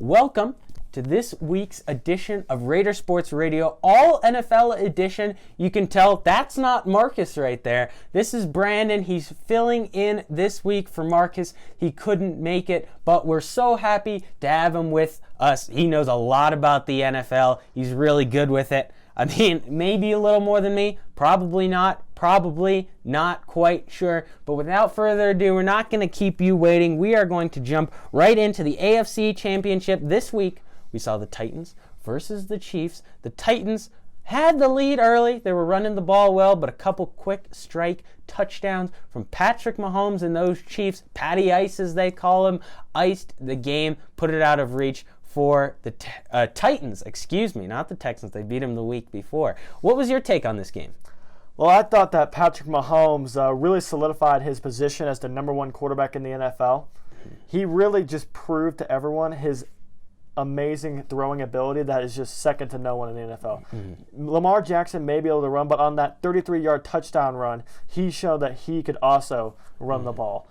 welcome to this week's edition of Raider Sports Radio, all NFL edition. You can tell that's not Marcus right there. This is Brandon. He's filling in this week for Marcus. He couldn't make it, but we're so happy to have him with us. He knows a lot about the NFL. He's really good with it. I mean, maybe a little more than me, probably not quite sure. But without further ado, we're not going to keep you waiting. We are going to jump right into the AFC Championship this week. We saw the Titans versus the Chiefs. The Titans had the lead early. They were running the ball well, but a couple quick strike touchdowns from Patrick Mahomes and those Chiefs, Patty Ice as they call him, iced the game, put it out of reach for the Titans. Excuse me, not the Texans. They beat him the week before. What was your take on this game? Well, I thought that Patrick Mahomes really solidified his position as the number one quarterback in the NFL. He really just proved to everyone his amazing throwing ability that is just second to no one in the NFL. Lamar Jackson may be able to run, but on that 33-yard touchdown run, he showed that he could also run the ball.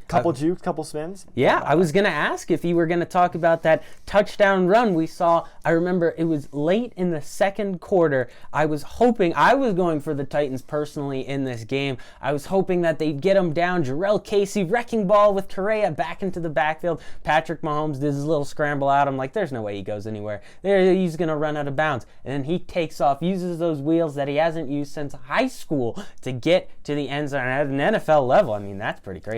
Couple jukes, couple spins. Yeah, I was going to ask if you were going to talk about that touchdown run we saw. I remember it was late in the second quarter. I was going for the Titans personally in this game. I was hoping that they'd get him down. Jarrell Casey wrecking ball with Correa back into the backfield. Patrick Mahomes did his little scramble out. I'm like, there's no way he goes anywhere. He's going to run out of bounds. And then he takes off, uses those wheels that he hasn't used since high school to get to the end zone at an NFL level. I mean, that's pretty crazy.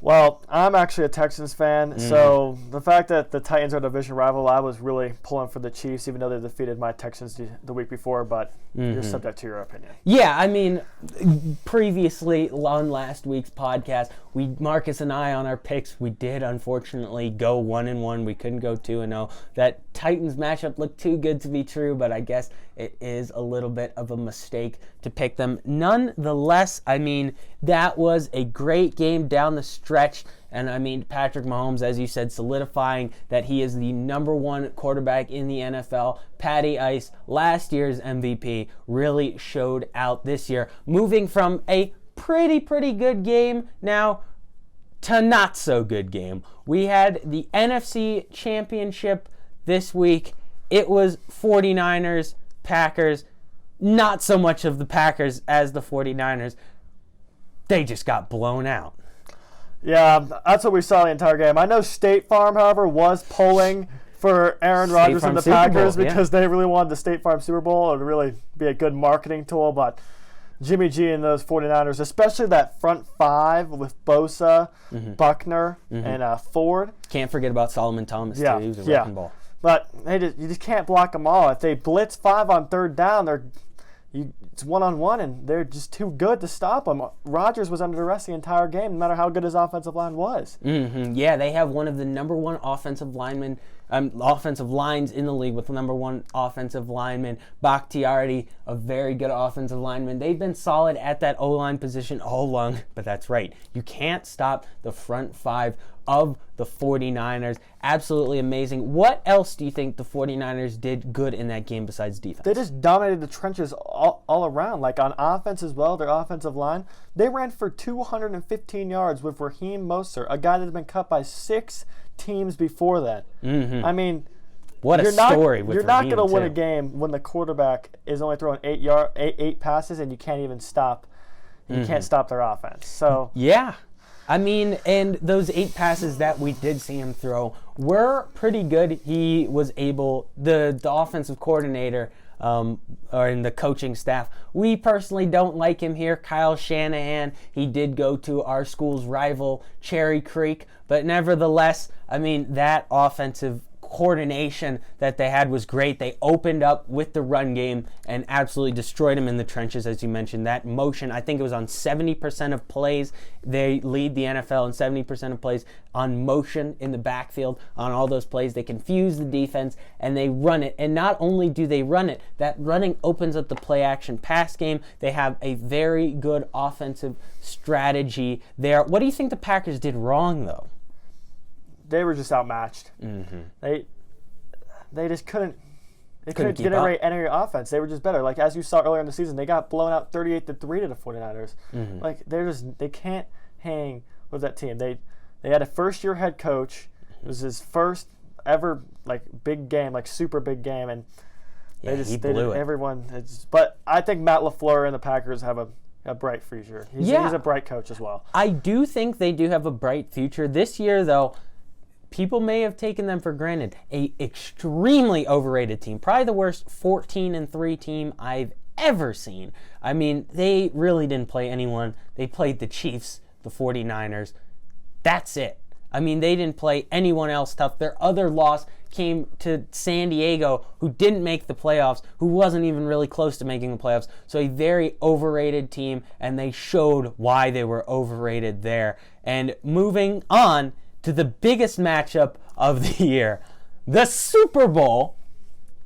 Well, I'm actually a Texans fan, so the fact that the Titans are a division rival, I was really pulling for the Chiefs, even though they defeated my Texans the week before, but you're subject to your opinion. Yeah, I mean, previously on last week's podcast, Marcus and I on our picks, we did unfortunately go 1-1. We couldn't go 2-0. That Titans matchup looked too good to be true, but I guess it is a little bit of a mistake to pick them. Nonetheless, I mean, that was a great game down the stretch. And I mean, Patrick Mahomes, as you said, solidifying that he is the number one quarterback in the NFL. Patty Ice, last year's MVP, really showed out this year, moving from a pretty good game now to not so good game. We had the NFC Championship this week. It was 49ers, Packers. Not so much of the Packers as the 49ers. They just got blown out. Yeah, that's what we saw the entire game. I know State Farm, however, was pulling for Aaron Rodgers and the Packers because they really wanted the State Farm Super Bowl. It would really be a good marketing tool, but Jimmy G and those 49ers, especially that front five with Bosa, Buckner, and Ford. Can't forget about Solomon Thomas, too. He was a wrecking ball. But you just can't block them all. If they blitz 5 on third down, it's one-on-one, and they're just too good to stop them. Rodgers was under arrest the entire game, no matter how good his offensive line was. Yeah, they have one of the number one offensive lines in the league with the number one offensive lineman. Bakhtiari, a very good offensive lineman. They've been solid at that O-line position all along, but that's right. You can't stop the front five of the 49ers. Absolutely amazing. What else do you think the 49ers did good in that game besides defense? They just dominated the trenches all around. Like on offense as well, their offensive line. They ran for 215 yards with Raheem Mostert, a guy that had been cut by 6 teams before that. I mean, what a story with You're not going to win too. A game when the quarterback is only throwing 8 passes and you can't even stop. You can't stop their offense. So yeah. I mean, and those 8 passes that we did see him throw were pretty good. He was able, the offensive coordinator or in the coaching staff, we personally don't like him here. Kyle Shanahan, he did go to our school's rival, Cherry Creek, but nevertheless, I mean, that offensive coordination that they had was great. They opened up with the run game and absolutely destroyed them in the trenches, as you mentioned. That motion, I think it was on 70% of plays. They lead the NFL in 70% of plays on motion in the backfield. On all those plays, they confuse the defense and they run it. And not only do they run it, that running opens up the play-action pass game. They have a very good offensive strategy there. What do you think the Packers did wrong, though? They were just outmatched. They just couldn't generate any offense. They were just better. Like as you saw earlier in the season, they got blown out 38-3 to the 49ers. Like they can't hang with that team. They had a first-year head coach It was his first ever big game, super big game, and he blew it. Everyone. But I think Matt LaFleur and the Packers have a bright future. He's a bright coach as well. I do think they do have a bright future. This year, though, people may have taken them for granted. A extremely overrated team. Probably the worst 14-3 team I've ever seen. I mean, they really didn't play anyone. They played the Chiefs, the 49ers. That's it. I mean, they didn't play anyone else tough. Their other loss came to San Diego, who didn't make the playoffs, who wasn't even really close to making the playoffs. So a very overrated team, and they showed why they were overrated there. And moving on to the biggest matchup of the year, the Super Bowl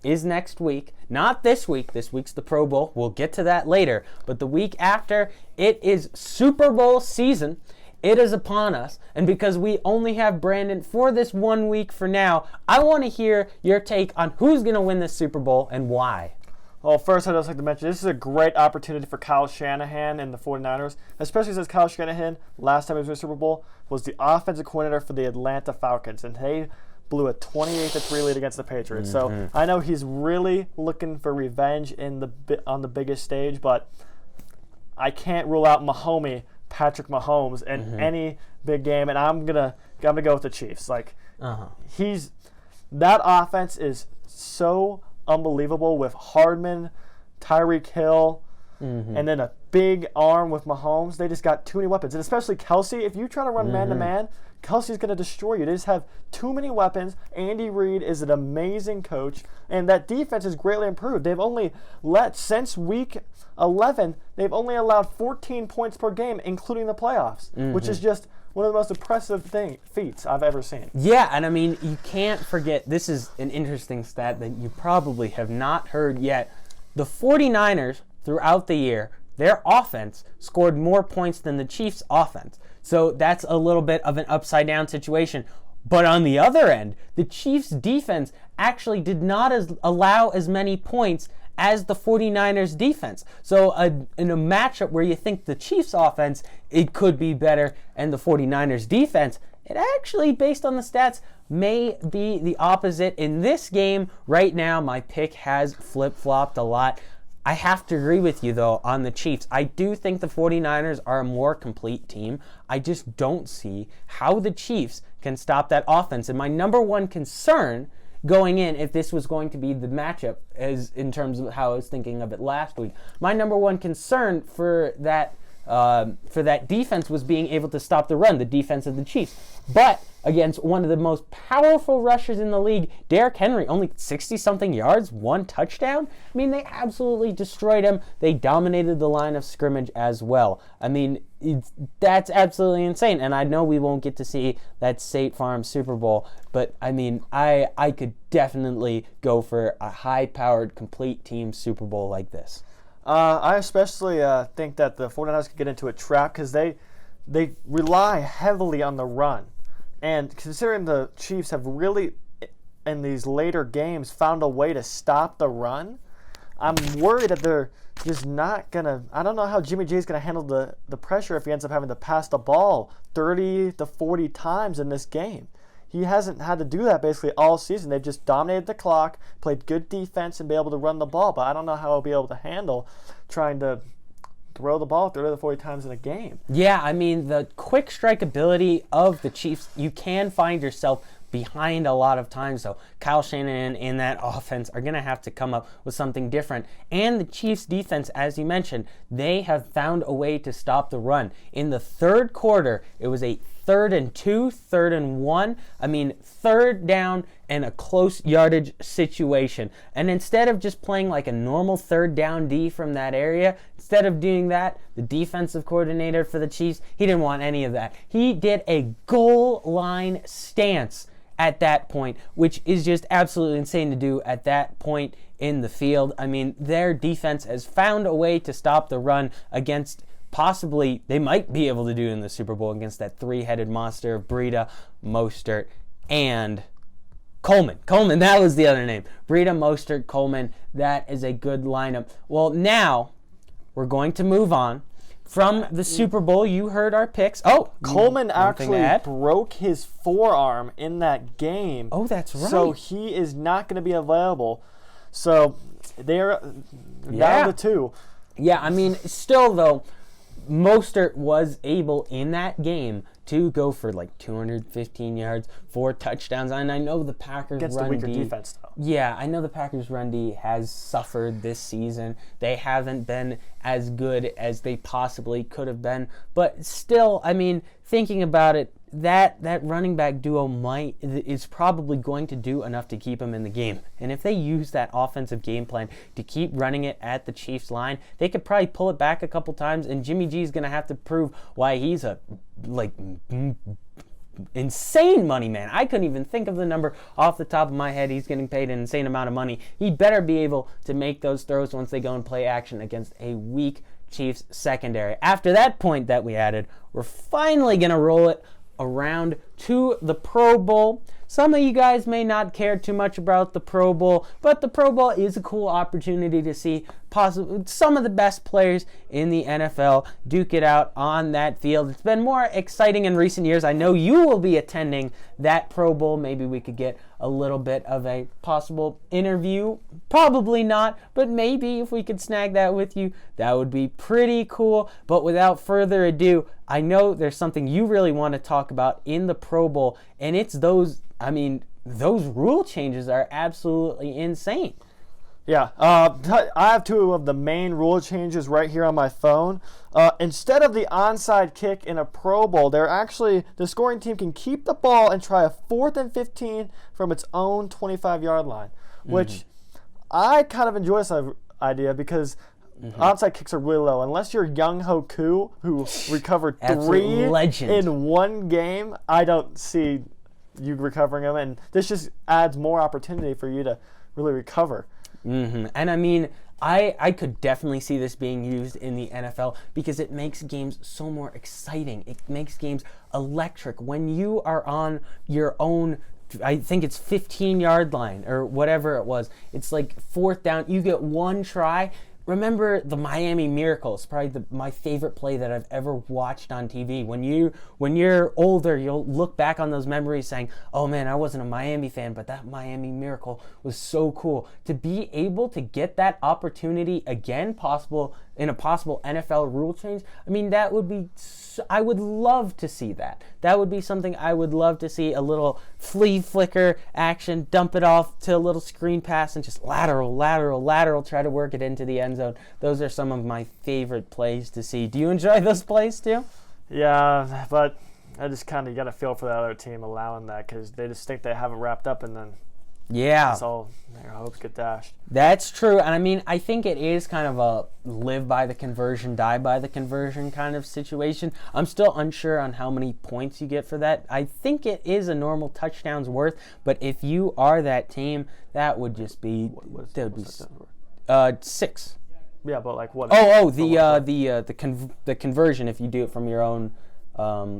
is next week. Not this week. This week's the Pro Bowl. We'll get to that later. But the week after, it is Super Bowl season. It is upon us, and because we only have Brandon for this 1 week for now, I want to hear your take on who's going to win this Super Bowl and why. Well, first, I'd just like to mention this is a great opportunity for Kyle Shanahan and the 49ers, especially since Kyle Shanahan, last time he was in the Super Bowl, was the offensive coordinator for the Atlanta Falcons, and they blew a 28-3 lead against the Patriots. So I know he's really looking for revenge on the biggest stage, but I can't rule out Patrick Mahomes in any big game, and I'm gonna go with the Chiefs. That offense is so unbelievable with Hardman, Tyreek Hill, and then a big arm with Mahomes. They just got too many weapons, and especially Kelsey. If you try to run man-to-man, Kelsey's going to destroy you. They just have too many weapons. Andy Reid is an amazing coach, and that defense has greatly improved. They've only since week 11, they've only allowed 14 points per game, including the playoffs, which is just one of the most impressive feats I've ever seen. Yeah, and I mean, you can't forget, this is an interesting stat that you probably have not heard yet. The 49ers, throughout the year, their offense scored more points than the Chiefs' offense. So that's a little bit of an upside-down situation. But on the other end, the Chiefs' defense actually did not allow as many points as the 49ers' defense. So in a matchup where you think the Chiefs' offense, it could be better, and the 49ers' defense, it actually, based on the stats, may be the opposite. In this game, right now, my pick has flip-flopped a lot. I have to agree with you, though, on the Chiefs. I do think the 49ers are a more complete team. I just don't see how the Chiefs can stop that offense. And my number one concern going in, if this was going to be the matchup, as in terms of how I was thinking of it last week, my number one concern for that defense was being able to stop the run, the defense of the Chiefs. But against one of the most powerful rushers in the league, Derrick Henry, only 60-something yards, 1 touchdown. I mean, they absolutely destroyed him. They dominated the line of scrimmage as well. I mean, that's absolutely insane. And I know we won't get to see that State Farm Super Bowl, but I mean, I could definitely go for a high-powered, complete team Super Bowl like this. I especially think that the 49ers could get into a trap because they rely heavily on the run. And considering the Chiefs have really, in these later games, found a way to stop the run, I'm worried that they're just not going to – I don't know how Jimmy G is going to handle the pressure if he ends up having to pass the ball 30 to 40 times in this game. He hasn't had to do that basically all season. They've just dominated the clock, played good defense, and be able to run the ball. But I don't know how he'll be able to handle trying to throw the ball 30 to 40 times in a game. Yeah, I mean, the quick strike ability of the Chiefs, you can find yourself behind a lot of times. So Kyle Shanahan and that offense are going to have to come up with something different. And the Chiefs defense, as you mentioned, they have found a way to stop the run. In the third quarter, it was a 3rd and 2, 3rd and 1. I mean, 3rd down and a close yardage situation. And instead of just playing like a normal 3rd down D from that area, instead of doing that, the defensive coordinator for the Chiefs, he didn't want any of that. He did a goal line stance at that point, which is just absolutely insane to do at that point in the field. I mean, their defense has found a way to stop the run against possibly, they might be able to do in the Super Bowl against that 3-headed monster of Breida, Mostert, and Coleman. Coleman, that was the other name. Breida, Mostert, Coleman, that is a good lineup. Well, now we're going to move on from the Super Bowl. You heard our picks. Oh, Coleman actually broke his forearm in that game. Oh, that's right. So he is not going to be available. So they're down to 2. Yeah, I mean, still though, Mostert was able in that game to go for like 215 yards, 4 touchdowns. And I know the Packers against run the weaker D, defense, though. Yeah, I know the Packers run D has suffered this season. They haven't been as good as they possibly could have been. But still, I mean, thinking about it, that running back duo is probably going to do enough to keep them in the game. And if they use that offensive game plan to keep running it at the Chiefs line, they could probably pull it back a couple times, and Jimmy G is going to have to prove why he's a insane money man. I couldn't even think of the number off the top of my head. He's getting paid an insane amount of money. He better be able to make those throws once they go and play action against a weak Chiefs secondary. After that point that we added, we're finally going to roll it around to the Pro Bowl. Some of you guys may not care too much about the Pro Bowl, but the Pro Bowl is a cool opportunity to see some of the best players in the NFL duke it out on that field. It's been more exciting in recent years. I know you will be attending that Pro Bowl. Maybe we could get a little bit of a possible interview. Probably not, but maybe if we could snag that with you, that would be pretty cool. But without further ado, I know there's something you really want to talk about in the Pro Bowl, and it's those rule changes are absolutely insane. Yeah, I have 2 of the main rule changes right here on my phone. Instead of the onside kick in a Pro Bowl, the scoring team can keep the ball and try a 4th and 15 from its own 25-yard line, which I kind of enjoy this idea because onside kicks are really low. Unless you're Young Ho Koo, who recovered 3 in one game, I don't see you recovering them, and this just adds more opportunity for you to really recover. And I mean, I could definitely see this being used in the NFL because it makes games so more exciting. It makes games electric. When you are on your own, I think it's 15-yard line or whatever it was, it's like 4th down, you get 1 try. Remember the Miami Miracle? It's probably my favorite play that I've ever watched on TV. When you're older, you'll look back on those memories saying, oh man, I wasn't a Miami fan, but that Miami Miracle was so cool. To be able to get that opportunity again, in a possible NFL rule change, I mean, that would be, I would love to see that. That would be something I would love to see, a little flea flicker action, dump it off to a little screen pass and just lateral, try to work it into the end zone. Those are some of my favorite plays to see. Do you enjoy those plays too? Yeah, but I just kind of got a feel for the other team allowing that because they just think they have it wrapped up and then that's all their hopes get dashed. That's true. And I mean, I think it is kind of a live by the conversion, die by the conversion kind of situation. I'm still unsure on how many points you get for that. I think it is a normal touchdowns worth, but if you are that team, that would just be, that would be 6. Yeah, but like what? The conversion if you do it from your own,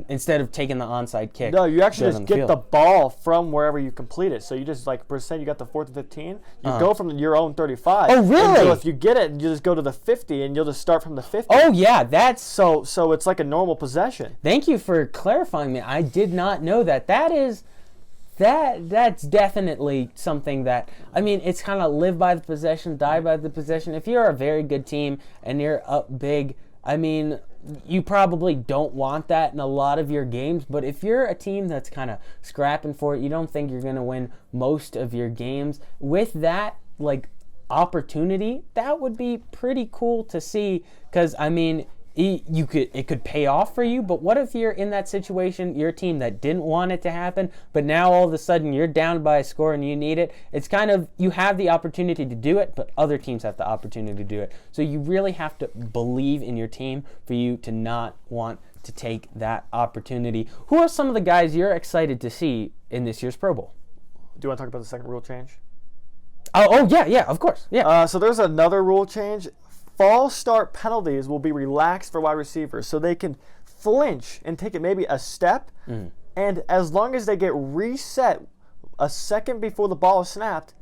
instead of taking the onside kick. No, you actually just get the ball from wherever you complete it. So you just pretend you got the 4th and 15. You go from your own 35. Oh, really? And so if you get it, you just go to the 50 and you'll just start from the 50. Oh, yeah, that's so it's like a normal possession. Thank you for clarifying me. I did not know that. That's definitely something that, I mean, it's kind of live by the possession, die by the possession. If you're a very good team and you're up big, I mean, you probably don't want that in a lot of your games, but if you're a team that's kind of scrapping for it, you don't think you're going to win most of your games, with that, like, opportunity, that would be pretty cool to see, because, I mean, it could pay off for you, but what if you're in that situation, you're a team that didn't want it to happen, but now all of a sudden you're down by a score and you need it? It's kind of, you have the opportunity to do it, but other teams have the opportunity to do it. So you really have to believe in your team for you to not want to take that opportunity. Who are some of the guys you're excited to see in this year's Pro Bowl? Do you want to talk about the second rule change? Oh yeah, of course. Yeah. So there's another rule change. False start penalties will be relaxed for wide receivers, so they can flinch and take it maybe a step, and as long as they get reset a second before the ball is snapped,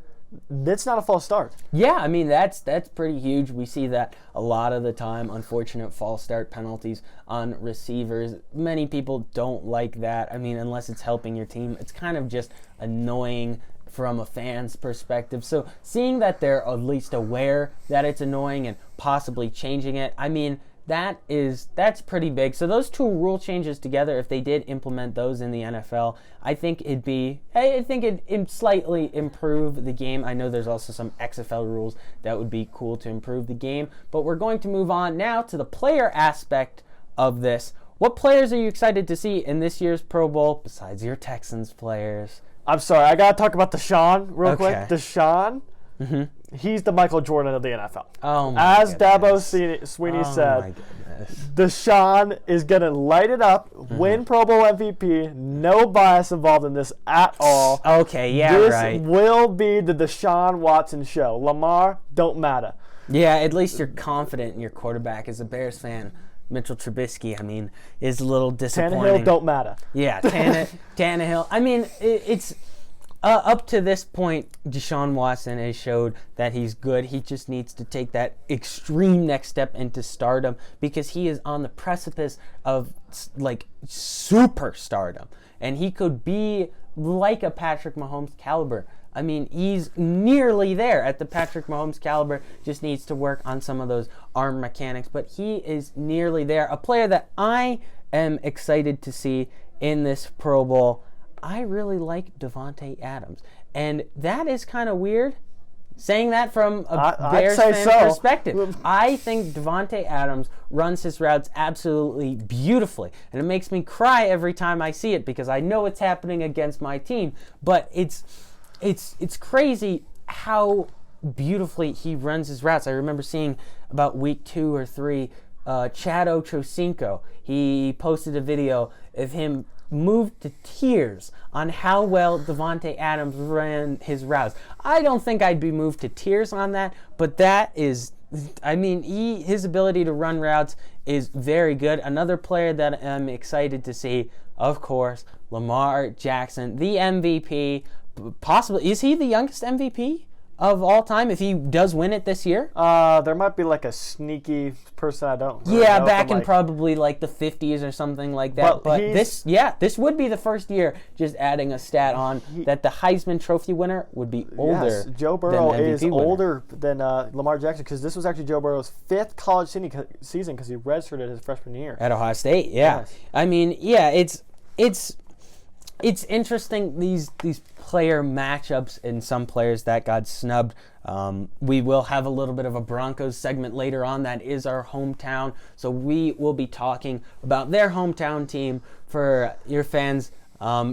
That's not a false start. Yeah, I mean, that's pretty huge. We see that a lot of the time, unfortunate false start penalties on receivers. Many people don't like that. I mean, unless it's helping your team, it's kind of just annoying from a fan's perspective. So seeing that they're at least aware that it's annoying and possibly changing it, I mean, that's pretty big. So those two rule changes together, if they did implement those in the NFL, I think it'd slightly improve the game. I know there's also some XFL rules that would be cool to improve the game, but we're going to move on now to the player aspect of this. What players are you excited to see in this year's Pro Bowl besides your Texans players? I'm sorry, I gotta talk about Deshaun real quick. Okay. Deshaun, he's the Michael Jordan of the NFL. Oh my As goodness. Dabo Sweeney My said, goodness. Deshaun is gonna light it up, win Pro Bowl MVP. No bias involved in this at all. Okay, yeah, this right. will be the Deshaun Watson show. Lamar, don't matter. Yeah, at least you're confident in your quarterback. As a Bears fan, Mitchell Trubisky, I mean, is a little disappointing. Tannehill, don't matter. Yeah, Tannehill. I mean, it's up to this point, Deshaun Watson has showed that he's good. He just needs to take that extreme next step into stardom because he is on the precipice of like super stardom, and he could be like a Patrick Mahomes caliber. I mean, he's nearly there at the Patrick Mahomes caliber, just needs to work on some of those arm mechanics, but he is nearly there. A player that I am excited to see in this Pro Bowl, I really like Davante Adams. And that is kind of weird, saying that from a Bears fan perspective. I think Davante Adams runs his routes absolutely beautifully, and it makes me cry every time I see it because I know it's happening against my team, but it's crazy how beautifully he runs his routes. I remember seeing about week 2 or 3, Chad Ochocinco. He posted a video of him moved to tears on how well Davante Adams ran his routes. I don't think I'd be moved to tears on that, but that is, I mean, his ability to run routes is very good. Another player that I'm excited to see, of course, Lamar Jackson, the MVP. Possibly, is he the youngest MVP of all time if he does win it this year? There might be like a sneaky person I don't really know back in like, probably like the 50s or something like that. But this would be the first year, just adding a stat on, that the Heisman Trophy winner would be older. Yes, Joe Burrow than the MVP is winner. older than Lamar Jackson because this was actually Joe Burrow's 5th college season because he redshirted his freshman year. At Ohio State, yeah. Yes. I mean, yeah, it's interesting, these player matchups and some players that got snubbed. We will have a little bit of a Broncos segment later on. That is our hometown, so we will be talking about their hometown team for your fans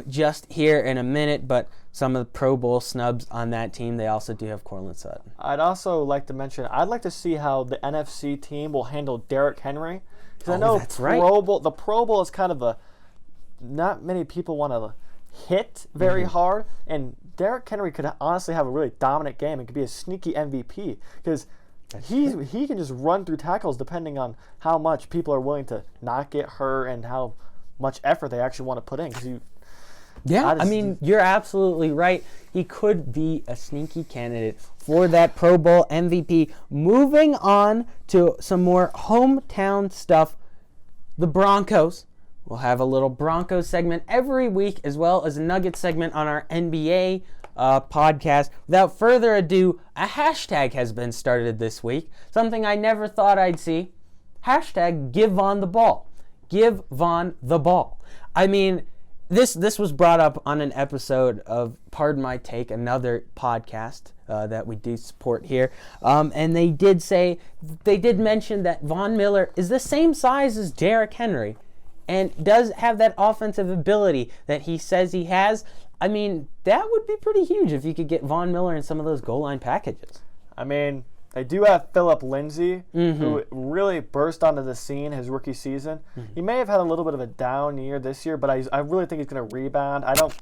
just here in a minute, but some of the Pro Bowl snubs on that team, they also do have Cortland Sutton. I'd also like to mention, I'd like to see how the NFC team will handle Derrick Henry. Because I know that's right. the Pro Bowl is kind of not many people want to hit very hard, and Derrick Henry could honestly have a really dominant game. It could be a sneaky MVP because he can just run through tackles depending on how much people are willing to not get hurt and how much effort they actually want to put in. I mean, you're absolutely right. He could be a sneaky candidate for that Pro Bowl MVP. Moving on to some more hometown stuff, the Broncos. We'll have a little Broncos segment every week, as well as a Nuggets segment on our NBA podcast. Without further ado, a hashtag has been started this week, something I never thought I'd see. Hashtag give Von the ball. Give Von the ball. I mean, this was brought up on an episode of Pardon My Take, another podcast that we do support here. And they did mention that Von Miller is the same size as Derrick Henry and does have that offensive ability that he says he has. I mean, that would be pretty huge if you could get Von Miller in some of those goal line packages. I mean, they do have Phillip Lindsay, who really burst onto the scene his rookie season. He may have had a little bit of a down year this year, but I really think he's going to rebound. That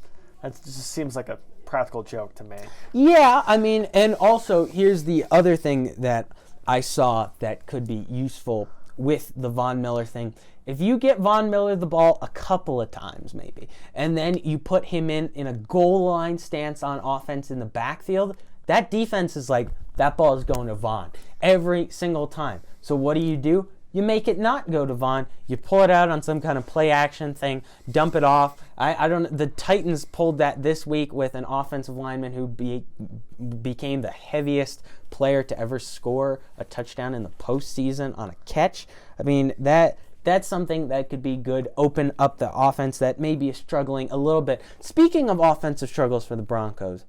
just seems like a practical joke to me. Yeah, I mean, and also here's the other thing that I saw that could be useful with the Von Miller thing. If you get Von Miller the ball a couple of times maybe, and then you put him in a goal line stance on offense in the backfield, that defense is like, that ball is going to Vaughn every single time. So what do? You make it not go to Vaughn. You pull it out on some kind of play action thing, dump it off. I don't. The Titans pulled that this week with an offensive lineman who became the heaviest player to ever score a touchdown in the postseason on a catch. I mean, that's something that could be good. Open up the offense that maybe is struggling a little bit. Speaking of offensive struggles for the Broncos,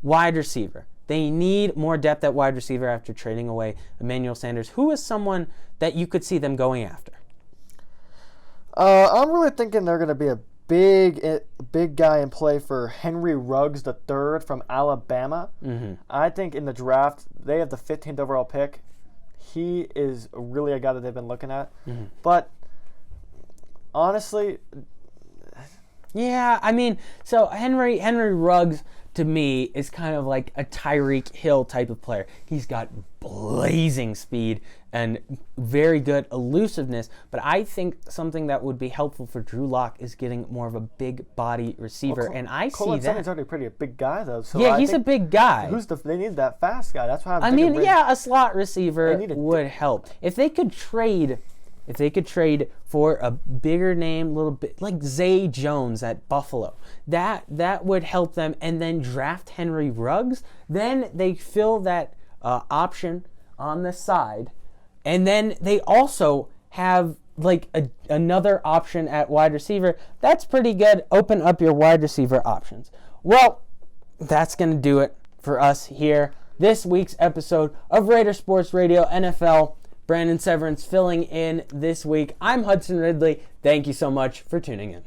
wide receiver. They need more depth at wide receiver after trading away Emmanuel Sanders. Who is someone that you could see them going after? I'm really thinking they're going to be a big guy in play for Henry Ruggs III from Alabama. Mm-hmm. I think in the draft, they have the 15th overall pick. He is really a guy that they've been looking at. Mm-hmm. But honestly... Yeah, I mean, so Henry Ruggs, to me, is kind of like a Tyreek Hill type of player. He's got blazing speed and very good elusiveness, but I think something that would be helpful for Drew Lock is getting more of a big body receiver, and I see that. Cole's already pretty a big guy, though. So yeah, he's a big guy. They need that fast guy. That's why I mean, yeah, a slot receiver would help. If they could trade for a bigger name, little bit like Zay Jones at Buffalo, that would help them, and then draft Henry Ruggs, then they fill that option on the side, and then they also have like another option at wide receiver. That's pretty good. Open up your wide receiver options. Well, that's going to do it for us here. This week's episode of Raider Sports Radio NFL. Brandon Severance filling in this week. I'm Hudson Ridley. Thank you so much for tuning in.